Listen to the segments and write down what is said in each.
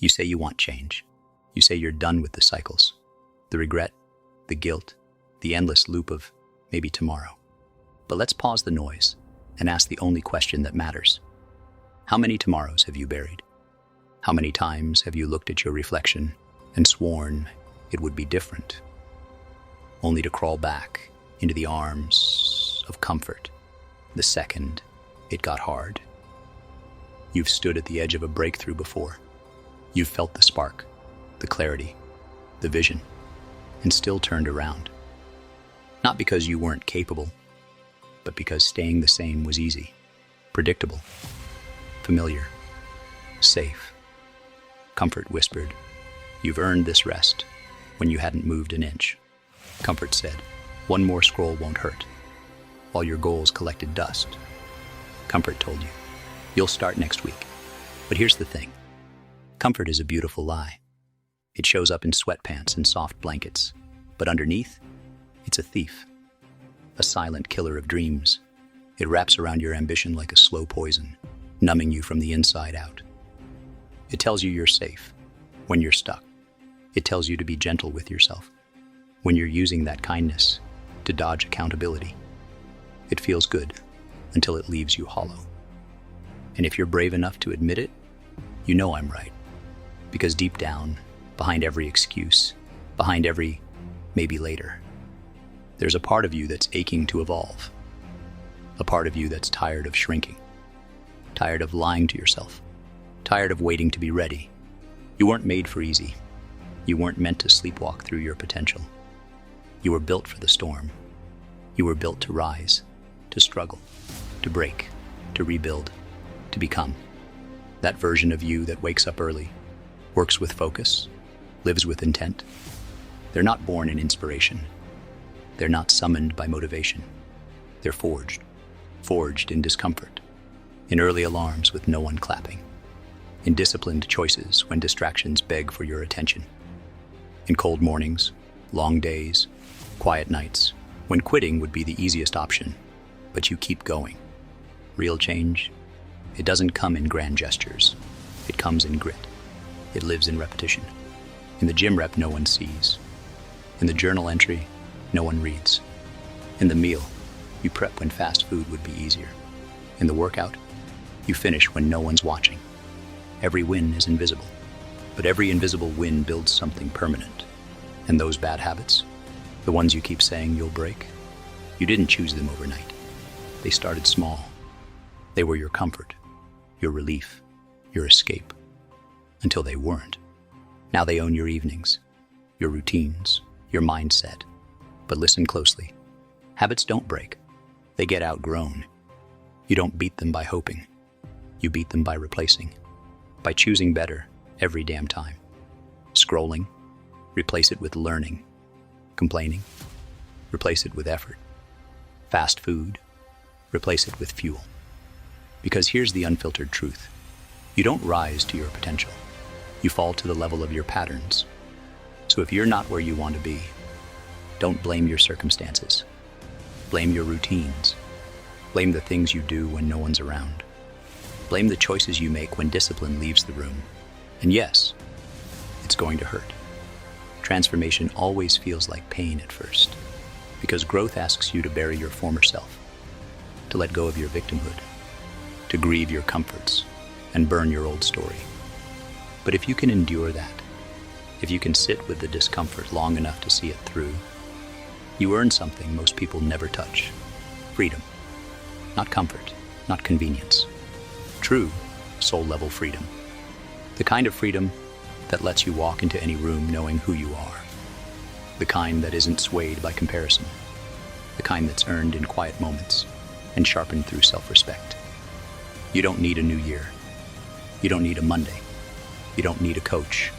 You say you want change. You say you're done with the cycles, the regret, the guilt, the endless loop of maybe tomorrow. But let's pause the noise and ask the only question that matters. How many tomorrows have you buried? How many times have you looked at your reflection and sworn it would be different, only to crawl back into the arms of comfort the second it got hard? You've stood at the edge of a breakthrough before. You've felt the spark, the clarity, the vision, and still turned around. Not because you weren't capable, but because staying the same was easy, predictable, familiar, safe. Comfort whispered, "You've earned this rest," when you hadn't moved an inch. Comfort said, "One more scroll won't hurt," while your goals collected dust. Comfort told you, "You'll start next week." But here's the thing. Comfort is a beautiful lie. It shows up in sweatpants and soft blankets, but underneath, it's a thief, a silent killer of dreams. It wraps around your ambition like a slow poison, numbing you from the inside out. It tells you you're safe when you're stuck. It tells you to be gentle with yourself when you're using that kindness to dodge accountability. It feels good until it leaves you hollow. And if you're brave enough to admit it, you know I'm right. Because deep down, behind every excuse, behind every maybe later, there's a part of you that's aching to evolve. A part of you that's tired of shrinking, tired of lying to yourself, tired of waiting to be ready. You weren't made for easy. You weren't meant to sleepwalk through your potential. You were built for the storm. You were built to rise, to struggle, to break, to rebuild, to become. That version of you that wakes up early, works with focus, lives with intent. They're not born in inspiration. They're not summoned by motivation. They're forged in discomfort, in early alarms with no one clapping, in disciplined choices when distractions beg for your attention, in cold mornings, long days, quiet nights, when quitting would be the easiest option, but you keep going. Real change, it doesn't come in grand gestures. It comes in grit. It lives in repetition. In the gym rep no one sees. In the journal entry, no one reads. In the meal, you prep when fast food would be easier. In the workout, you finish when no one's watching. Every win is invisible, but every invisible win builds something permanent. And those bad habits, the ones you keep saying you'll break, you didn't choose them overnight. They started small. They were your comfort, your relief, your escape, until they weren't. Now they own your evenings, your routines, your mindset. But listen closely. Habits don't break. They get outgrown. You don't beat them by hoping. You beat them by replacing, by choosing better every damn time. Scrolling, replace it with learning. Complaining, replace it with effort. Fast food, replace it with fuel. Because here's the unfiltered truth. You don't rise to your potential. You fall to the level of your patterns. So if you're not where you want to be, don't blame your circumstances. Blame your routines. Blame the things you do when no one's around. Blame the choices you make when discipline leaves the room. And yes, it's going to hurt. Transformation always feels like pain at first, because growth asks you to bury your former self, to let go of your victimhood, to grieve your comforts, and burn your old story. But if you can endure that, if you can sit with the discomfort long enough to see it through, you earn something most people never touch. Freedom. Not comfort, not convenience. True, soul-level freedom. The kind of freedom that lets you walk into any room knowing who you are. The kind that isn't swayed by comparison. The kind that's earned in quiet moments and sharpened through self-respect. You don't need a new year. You don't need a Monday. You don't need a coach,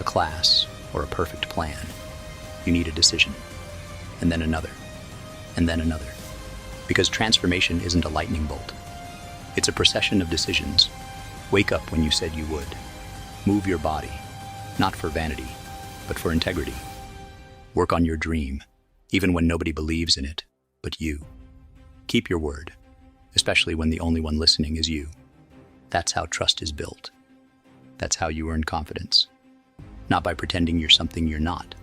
a class, or a perfect plan. You need a decision, and then another, and then another. Because transformation isn't a lightning bolt. It's a procession of decisions. Wake up when you said you would. Move your body, not for vanity, but for integrity. Work on your dream, even when nobody believes in it, but you. Keep your word, especially when the only one listening is you. That's how trust is built. That's how you earn confidence. Not by pretending you're something you're not,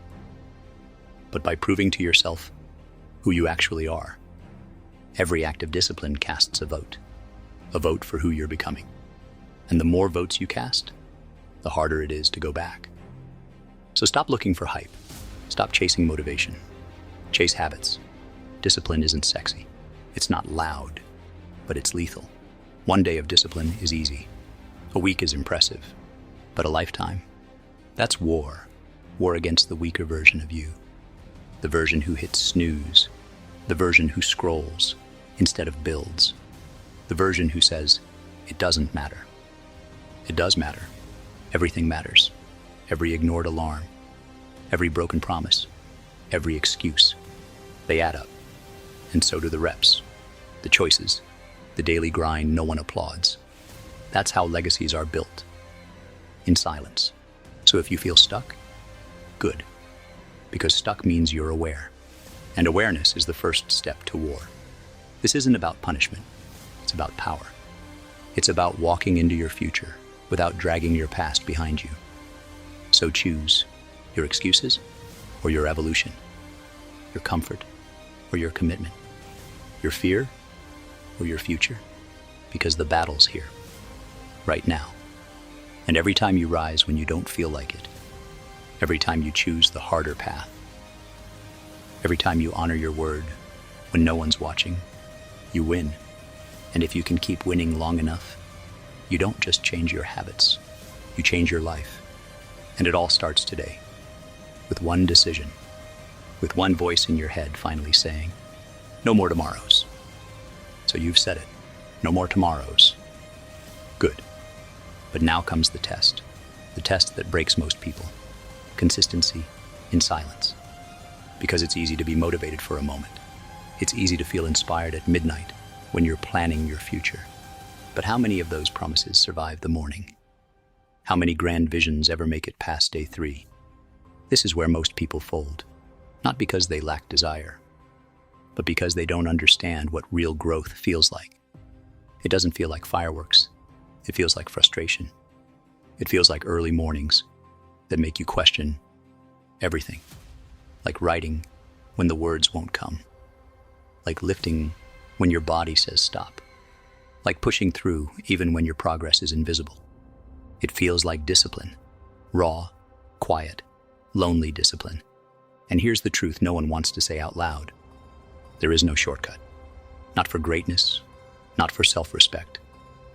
but by proving to yourself who you actually are. Every act of discipline casts a vote for who you're becoming. And the more votes you cast, the harder it is to go back. So stop looking for hype. Stop chasing motivation. Chase habits. Discipline isn't sexy. It's not loud, but it's lethal. One day of discipline is easy. A week is impressive. But a lifetime? That's war. War against the weaker version of you. The version who hits snooze. The version who scrolls instead of builds. The version who says, it doesn't matter. It does matter. Everything matters. Every ignored alarm. Every broken promise. Every excuse. They add up. And so do the reps. The choices. The daily grind no one applauds. That's how legacies are built. In silence. So if you feel stuck, good. Because stuck means you're aware. And awareness is the first step to war. This isn't about punishment. It's about power. It's about walking into your future without dragging your past behind you. So choose your excuses or your evolution, your comfort or your commitment, your fear or your future, because the battle's here, right now. And every time you rise when you don't feel like it, every time you choose the harder path, every time you honor your word when no one's watching, you win. And if you can keep winning long enough, you don't just change your habits, you change your life. And it all starts today, with one decision, with one voice in your head finally saying, no more tomorrows. So you've said it, no more tomorrows. Good. But now comes the test that breaks most people. Consistency in silence. Because it's easy to be motivated for a moment. It's easy to feel inspired at midnight when you're planning your future. But how many of those promises survive the morning? How many grand visions ever make it past day 3? This is where most people fold. Not because they lack desire, but because they don't understand what real growth feels like. It doesn't feel like fireworks. It feels like frustration. It feels like early mornings that make you question everything. Like writing when the words won't come. Like lifting when your body says stop. Like pushing through even when your progress is invisible. It feels like discipline. Raw, quiet, lonely discipline. And here's the truth no one wants to say out loud. There is no shortcut. Not for greatness, not for self-respect,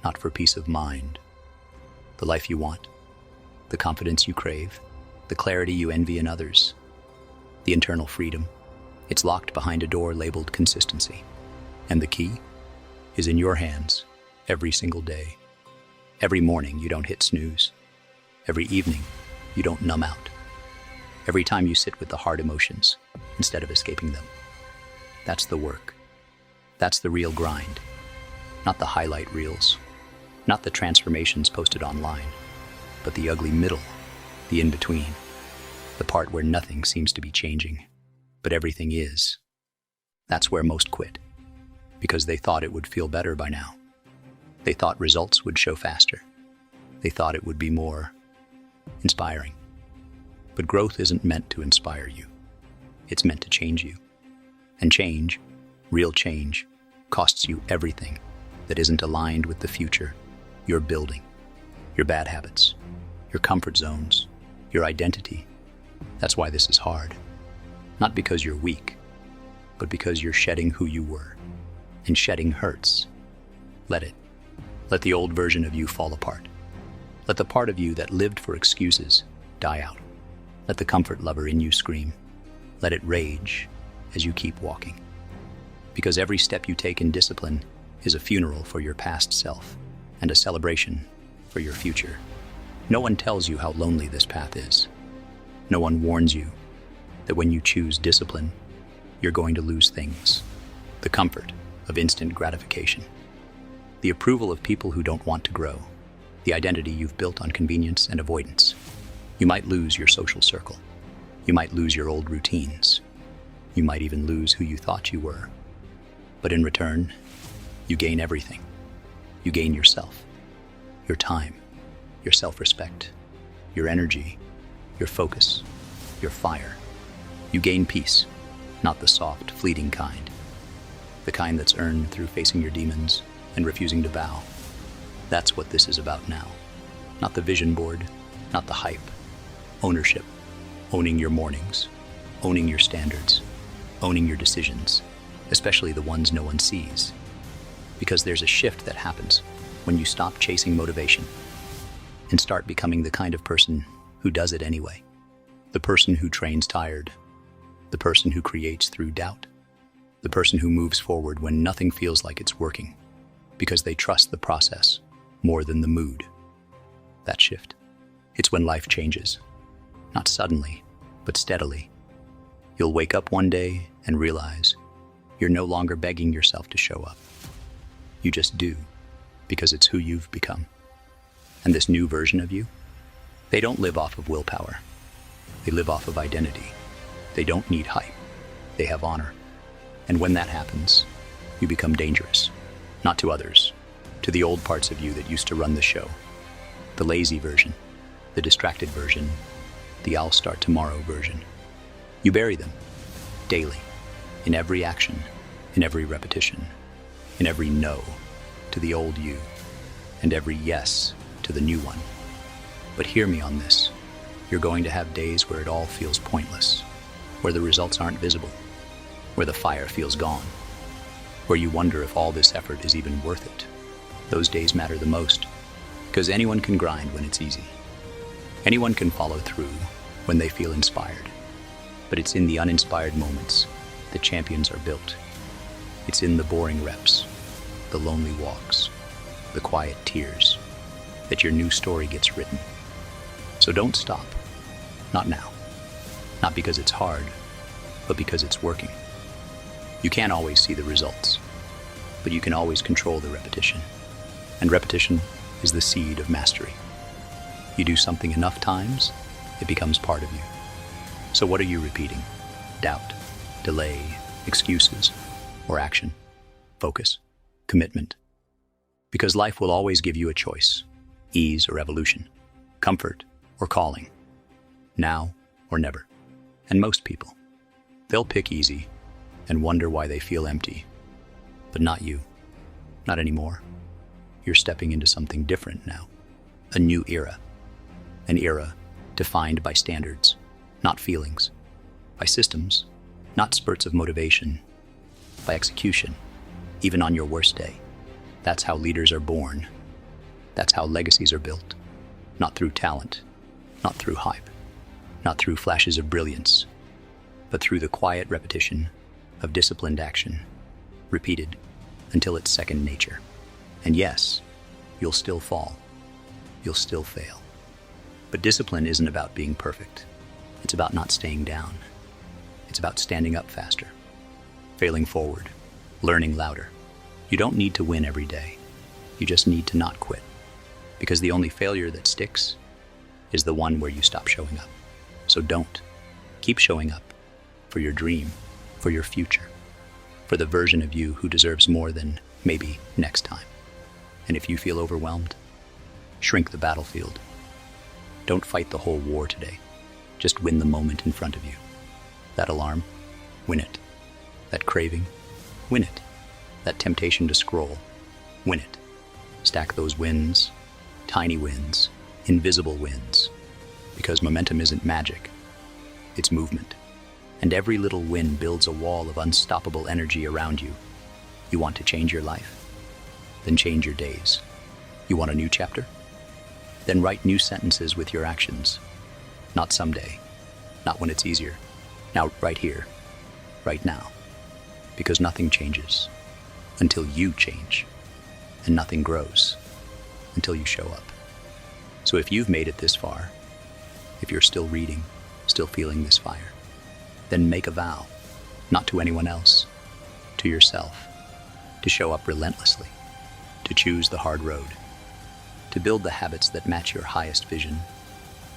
not for peace of mind. The life you want, the confidence you crave, the clarity you envy in others, the internal freedom, it's locked behind a door labeled consistency. And the key is in your hands every single day. Every morning you don't hit snooze. Every evening you don't numb out. Every time you sit with the hard emotions instead of escaping them. That's the work. That's the real grind. Not the highlight reels. Not the transformations posted online. But the ugly middle, the in-between. The part where nothing seems to be changing, but everything is. That's where most quit. Because they thought it would feel better by now. They thought results would show faster. They thought it would be more inspiring. But growth isn't meant to inspire you. It's meant to change you. And change, real change, costs you everything that isn't aligned with the future you're building. Your bad habits, your comfort zones, your identity. That's why this is hard. Not because you're weak, but because you're shedding who you were. And shedding hurts. Let it. Let the old version of you fall apart. Let the part of you that lived for excuses die out. Let the comfort lover in you scream. Let it rage as you keep walking. Because every step you take in discipline is a funeral for your past self and a celebration for your future. No one tells you how lonely this path is. No one warns you that when you choose discipline, you're going to lose things. The comfort of instant gratification. The approval of people who don't want to grow. The identity you've built on convenience and avoidance. You might lose your social circle. You might lose your old routines. You might even lose who you thought you were. But in return, you gain everything. You gain yourself, your time, your self-respect, your energy, your focus, your fire. You gain peace, not the soft, fleeting kind. The kind that's earned through facing your demons and refusing to bow. That's what this is about now. Not the vision board, not the hype. Ownership. Owning your mornings. Owning your standards. Owning your decisions, especially the ones no one sees. Because there's a shift that happens when you stop chasing motivation and start becoming the kind of person who does it anyway. The person who trains tired. The person who creates through doubt. The person who moves forward when nothing feels like it's working, because they trust the process more than the mood. That shift. It's when life changes. Not suddenly, but steadily. You'll wake up one day and realize you're no longer begging yourself to show up. You just do, because it's who you've become. And this new version of you, they don't live off of willpower. They live off of identity. They don't need hype. They have honor. And when that happens, you become dangerous. Not to others, to the old parts of you that used to run the show. The lazy version, the distracted version, the I'll start tomorrow version. You bury them, daily, in every action, in every repetition, in every no to the old you, and every yes to the new one. But hear me on this. You're going to have days where it all feels pointless, where the results aren't visible, where the fire feels gone, where you wonder if all this effort is even worth it. Those days matter the most, because anyone can grind when it's easy. Anyone can follow through when they feel inspired. But it's in the uninspired moments that champions are built. It's in the boring reps, the lonely walks, the quiet tears, that your new story gets written. So don't stop. Not now. Not because it's hard, but because it's working. You can't always see the results, but you can always control the repetition. And repetition is the seed of mastery. You do something enough times, it becomes part of you. So what are you repeating? Doubt, delay, excuses, or action? Focus, commitment. Because life will always give you a choice, ease or evolution, comfort or calling, now or never. And most people, they'll pick easy and wonder why they feel empty. But not you, not anymore. You're stepping into something different now, a new era, an era defined by standards, not feelings, by systems, not spurts of motivation, by execution, even on your worst day. That's how leaders are born. That's how legacies are built, not through talent, not through hype, not through flashes of brilliance, but through the quiet repetition of disciplined action, repeated until it's second nature. And yes, you'll still fall. You'll still fail. But discipline isn't about being perfect. It's about not staying down. It's about standing up faster, failing forward, learning louder. You don't need to win every day. You just need to not quit. Because the only failure that sticks is the one where you stop showing up. So don't. Keep showing up for your dream, for your future, for the version of you who deserves more than maybe next time. And if you feel overwhelmed, shrink the battlefield. Don't fight the whole war today. Just win the moment in front of you. That alarm, win it. That craving, win it. That temptation to scroll, win it. Stack those wins, tiny wins, invisible wins. Because momentum isn't magic, it's movement. And every little win builds a wall of unstoppable energy around you. You want to change your life? Then change your days. You want a new chapter? Then write new sentences with your actions. Not someday, not when it's easier. Now, right here, right now. Because nothing changes until you change, and nothing grows until you show up. So if you've made it this far, if you're still reading, still feeling this fire, then make a vow, not to anyone else, to yourself, to show up relentlessly, to choose the hard road, to build the habits that match your highest vision,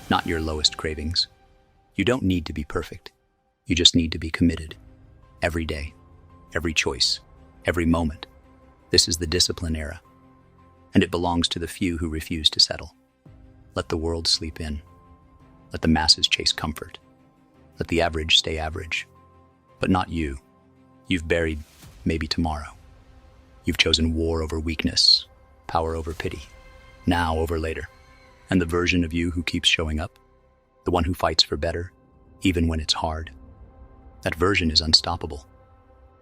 not your lowest cravings. You don't need to be perfect. You just need to be committed. Every day, every choice, every moment. This is the discipline era, and it belongs to the few who refuse to settle. Let the world sleep in. Let the masses chase comfort. Let the average stay average. But not you. You've buried maybe tomorrow. You've chosen war over weakness, power over pity, now over later. And the version of you who keeps showing up, the one who fights for better, even when it's hard, that version is unstoppable.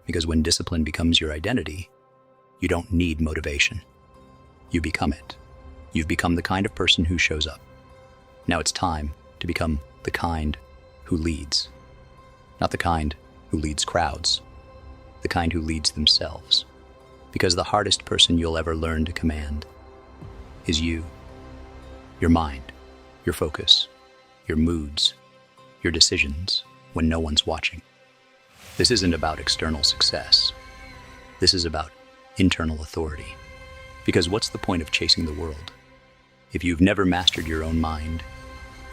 Because when discipline becomes your identity, you don't need motivation. You become it. You've become the kind of person who shows up. Now it's time to become the kind who leads. Not the kind who leads crowds, the kind who leads themselves. Because the hardest person you'll ever learn to command is you. Your mind, your focus, your moods, your decisions when no one's watching. This isn't about external success. This is about internal authority. Because what's the point of chasing the world if you've never mastered your own mind?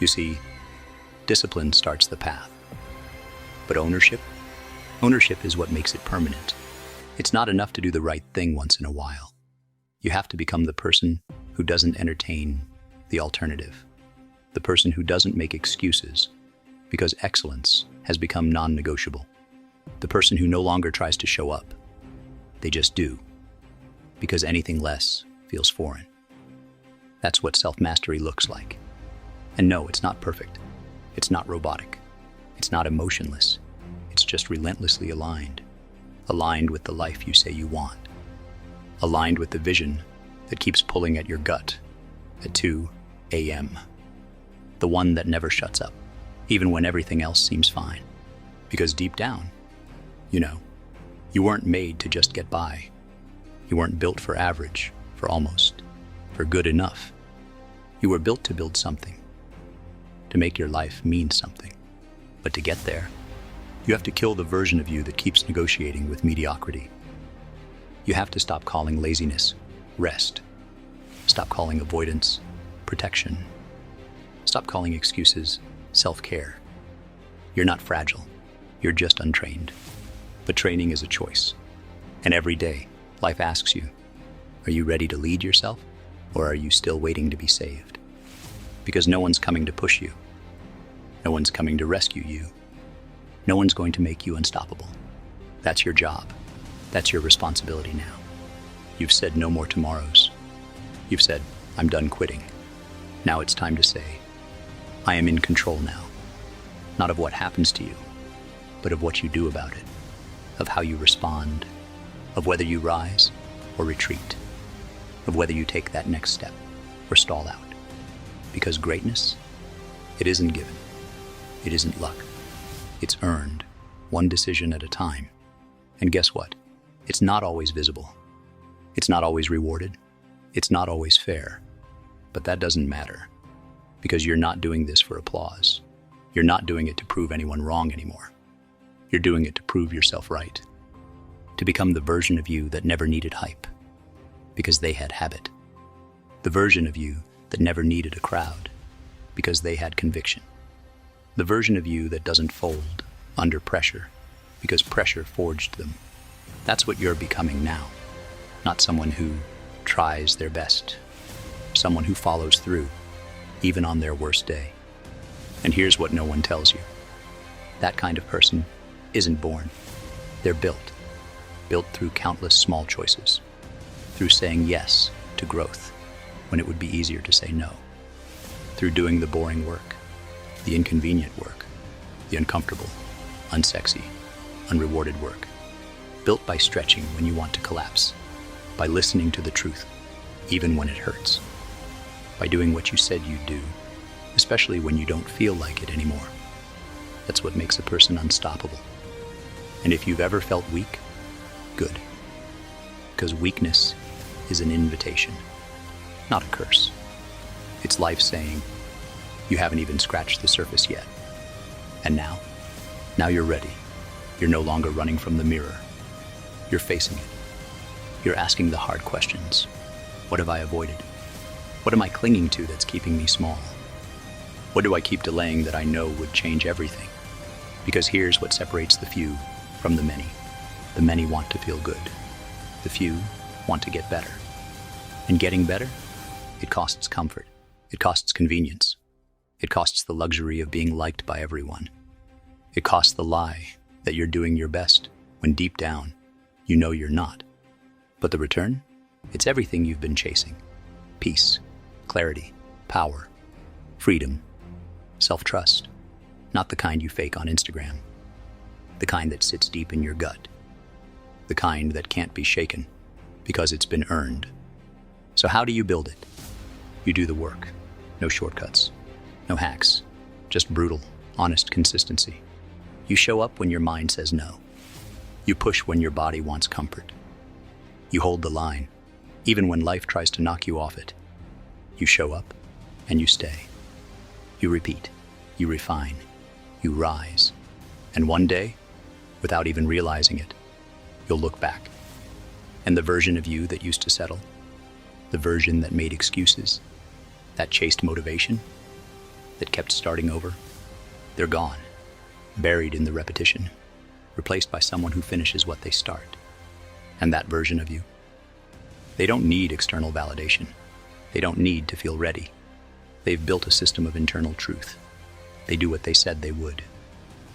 You see, discipline starts the path. But ownership is what makes it permanent. It's not enough to do the right thing once in a while. You have to become the person who doesn't entertain the alternative. The person who doesn't make excuses because excellence has become non-negotiable. The person who no longer tries to show up. They just do, because anything less feels foreign. That's what self-mastery looks like. And no, it's not perfect. It's not robotic. It's not emotionless. It's just relentlessly aligned. Aligned with the life you say you want. Aligned with the vision that keeps pulling at your gut at 2 a.m. The one that never shuts up, even when everything else seems fine. Because deep down, you weren't made to just get by. You weren't built for average, for almost, for good enough. You were built to build something, to make your life mean something. But to get there, you have to kill the version of you that keeps negotiating with mediocrity. You have to stop calling laziness rest. Stop calling avoidance protection. Stop calling excuses self-care. You're not fragile. You're just untrained. But training is a choice. And every day, life asks you, are you ready to lead yourself? Or are you still waiting to be saved? Because no one's coming to push you. No one's coming to rescue you. No one's going to make you unstoppable. That's your job. That's your responsibility now. You've said no more tomorrows. You've said, I'm done quitting. Now it's time to say, I am in control now. Not of what happens to you, but of what you do about it, of how you respond, of whether you rise or retreat, of whether you take that next step or stall out. Because greatness, it isn't given. It isn't luck. It's earned, one decision at a time. And guess what? It's not always visible. It's not always rewarded. It's not always fair. But that doesn't matter. Because you're not doing this for applause. You're not doing it to prove anyone wrong anymore. You're doing it to prove yourself right. To become the version of you that never needed hype. Because they had habit. The version of you that never needed a crowd. Because they had conviction. The version of you that doesn't fold under pressure. Because pressure forged them. That's what you're becoming now. Not someone who tries their best. Someone who follows through, even on their worst day. And here's what no one tells you. That kind of person isn't born. They're built. Built through countless small choices. Through saying yes to growth when it would be easier to say no. Through doing the boring work, the inconvenient work, the uncomfortable, unsexy, unrewarded work. Built by stretching when you want to collapse. By listening to the truth, even when it hurts. By doing what you said you'd do, especially when you don't feel like it anymore. That's what makes a person unstoppable. And if you've ever felt weak, good. Because weakness is an invitation, not a curse. It's life saying, you haven't even scratched the surface yet. And now you're ready. You're no longer running from the mirror. You're facing it. You're asking the hard questions. What have I avoided? What am I clinging to that's keeping me small? What do I keep delaying that I know would change everything? Because here's what separates the few from the many. The many want to feel good. The few want to get better. And getting better, it costs comfort. It costs convenience. It costs the luxury of being liked by everyone. It costs the lie that you're doing your best when deep down, you know you're not. But the return? It's everything you've been chasing. Peace, clarity, power, freedom, self-trust. Not the kind you fake on Instagram. The kind that sits deep in your gut. The kind that can't be shaken because it's been earned. So how do you build it? You do the work. No shortcuts. No hacks. Just brutal, honest consistency. You show up when your mind says no. You push when your body wants comfort. You hold the line, even when life tries to knock you off it. You show up, and you stay. You repeat. You refine. You rise. And one day, without even realizing it, you'll look back. And the version of you that used to settle, the version that made excuses, that chased motivation, that kept starting over, they're gone, buried in the repetition, replaced by someone who finishes what they start. And that version of you, they don't need external validation. They don't need to feel ready. They've built a system of internal truth. They do what they said they would.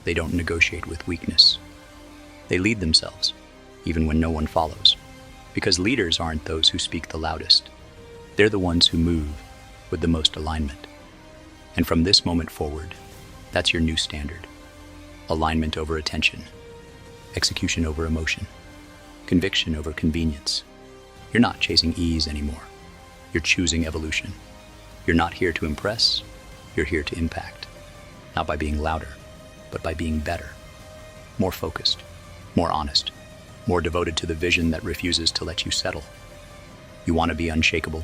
They don't negotiate with weakness. They lead themselves, even when no one follows. Because leaders aren't those who speak the loudest. They're the ones who move with the most alignment. And from this moment forward, that's your new standard. Alignment over attention. Execution over emotion. Conviction over convenience. You're not chasing ease anymore. You're choosing evolution. You're not here to impress. You're here to impact. Not by being louder, but by being better. More focused. More honest. More devoted to the vision that refuses to let you settle. You want to be unshakable?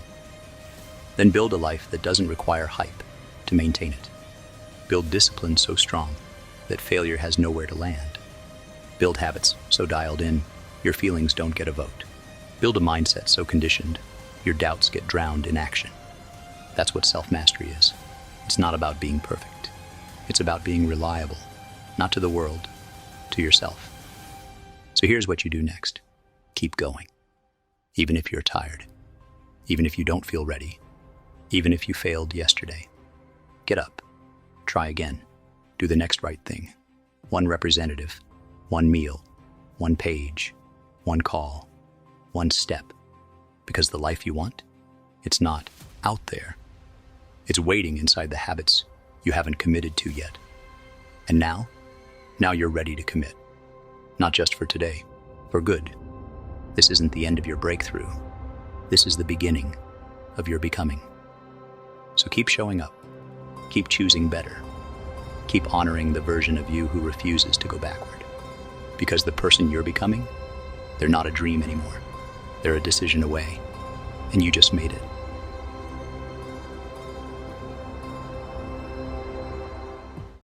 Then build a life that doesn't require hype to maintain it. Build discipline so strong that failure has nowhere to land. Build habits so dialed in, your feelings don't get a vote. Build a mindset so conditioned, your doubts get drowned in action. That's what self-mastery is. It's not about being perfect. It's about being reliable, not to the world, to yourself. So here's what you do next. Keep going. Even if you're tired. Even if you don't feel ready. Even if you failed yesterday. Get up. Try again. Do the next right thing. One representative. One meal. One page. One call. One step. Because the life you want, it's not out there. It's waiting inside the habits you haven't committed to yet. And now you're ready to commit. Not just for today, for good. This isn't the end of your breakthrough. This is the beginning of your becoming. So keep showing up. Keep choosing better. Keep honoring the version of you who refuses to go backward. Because the person you're becoming, they're not a dream anymore. They're a decision away, and you just made it.